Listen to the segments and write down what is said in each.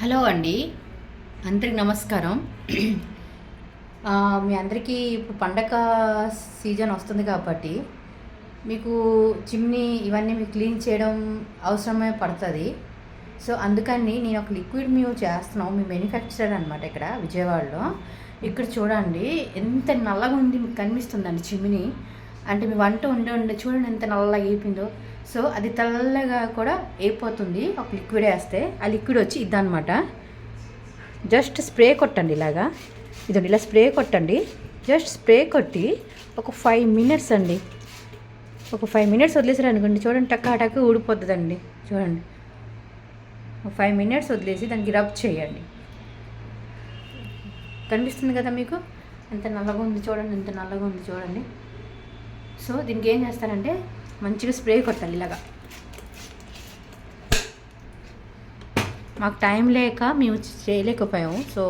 Hello అండి, అందరికి నమస్కారం. మీ అందరికీ ఇప్పుడు పండగ సీజన్ వస్తుంది కాబట్టి మీకు చిమ్నీ ఇవన్నీ మీకు క్లీన్ చేయడం అవసరమే పడుతుంది. సో అందుకని నేను ఒక లిక్విడ్ మేము చేస్తున్నాం. మీ మ్యానుఫ్యాక్చరర్ అనమాట ఇక్కడ విజయవాడలో. ఇక్కడ చూడండి ఎంత నల్లగా ఉంది, మీకు కనిపిస్తుందండి చిమ్నీ. అంటే మీ వంట ఉండే చూడండి ఎంత నల్లగా అయిపోయిందో. సో అది తెల్లగా కూడా అయిపోతుంది ఒక లిక్విడ్ వేస్తే. ఆ లిక్విడ్ వచ్చి ఇదన్నమాట. జస్ట్ స్ప్రే కొట్టండి ఇలాగా, ఇదండి ఇలా స్ప్రే కొట్టండి. జస్ట్ స్ప్రే కొట్టి ఒక 5 minutes అండి, ఒక 5 minutes వదిలేసారు అనుకోండి. చూడండి టక్క ఊడిపోతుందండి. చూడండి ఒక 5 minutes వదిలేసి దానికి రబ్ చేయండి. కనిపిస్తుంది కదా మీకు ఎంత నల్లగా ఉంది చూడండి, ఎంత నల్లగా ఉంది చూడండి. సో దీనికి ఏం చేస్తారంటే మంచిగా స్ప్రే కొట్టాలి ఇలాగా. మాకు టైం లేక మేము చేయలేకపోయాము. సో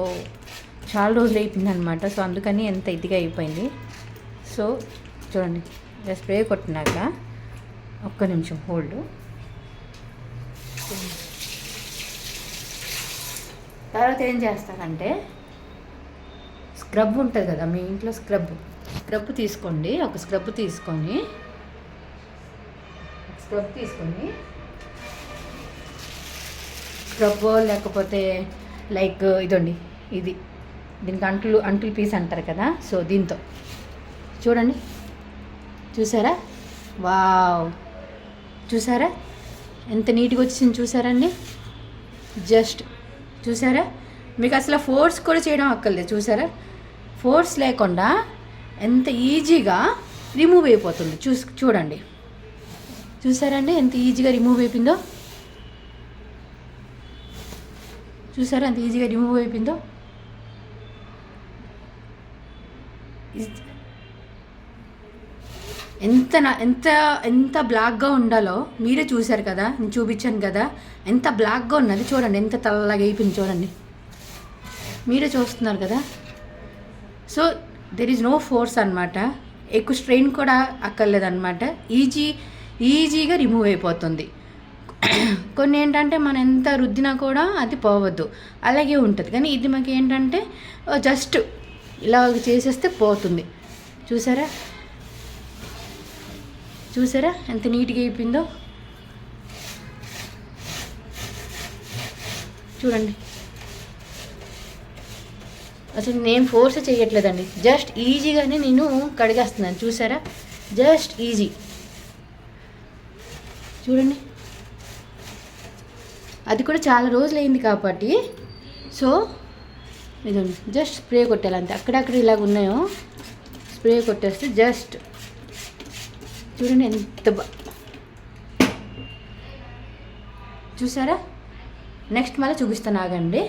చాలా రోజులు అయిపోయింది అనమాట. సో అందుకని ఎంత ఇదిగా అయిపోయింది. సో చూడండి ఇలా స్ప్రే కొట్టినాక ఒక్క నిమిషం హోల్డ్. తర్వాత ఏం చేస్తారంటే స్క్రబ్ ఉంటుంది కదా మీ ఇంట్లో, స్క్రబ్ తీసుకోండి. ఒక స్క్రబ్ తీసుకొని స్క్రబ్ లేకపోతే లైక్ ఇదండి, ఇది దీనికి అంటులు పీస్ అంటారు కదా. సో దీంతో చూడండి, చూసారా? వావ్, చూసారా ఎంత నీట్గా వచ్చింది చూసారండి. జస్ట్ చూసారా, మీకు అసలు ఫోర్స్ కూడా చేయడం అక్కర్లేదు. చూసారా, ఫోర్స్ లేకుండా ఎంత ఈజీగా రిమూవ్ అయిపోతుంది. చూడండి, చూసారండి ఎంత ఈజీగా రిమూవ్ అయిపోయిందో. చూసారా ఎంత ఈజీగా రిమూవ్ అయిపోయిందో. ఎంత ఎంత ఎంత బ్లాక్గా ఉండాలో మీరే చూశారు కదా, నేను చూపించాను కదా ఎంత బ్లాక్గా ఉన్నది. చూడండి ఎంత తెల్లగా అయిపోయింది చూడండి, మీరే చూస్తున్నారు కదా. So there is no force అనమాట, ఎక్కువ స్ట్రెయిన్ కూడా అక్కర్లేదన్నమాట. ఈజీగా రిమూవ్ అయిపోతుంది. కొన్ని ఏంటంటే మనం ఎంత రుద్దినా కూడా అది పోవద్దు, అలాగే ఉంటుంది. కానీ ఇది మాకు ఏంటంటే జస్ట్ ఇలా చేసేస్తే పోతుంది. చూసారా ఎంత నీట్గా అయిపోయిందో. చూడండి, అసలు నేను ఫోర్స్ చేయట్లేదండి, జస్ట్ ఈజీగానే నేను కడిగేస్తున్నాను. చూసారా, జస్ట్ ఈజీ. చూడండి, అది కూడా చాలా రోజులు అయింది కాబట్టి. సో ఇదండి జస్ట్ స్ప్రే కొట్టాలి అంతే. అక్కడక్కడ ఇలాగ ఉన్నాయో స్ప్రే కొట్టేస్తే జస్ట్ చూడండి ఎంత చూసారా. నెక్స్ట్ మళ్ళీ చూపిస్తాను, ఆగండి.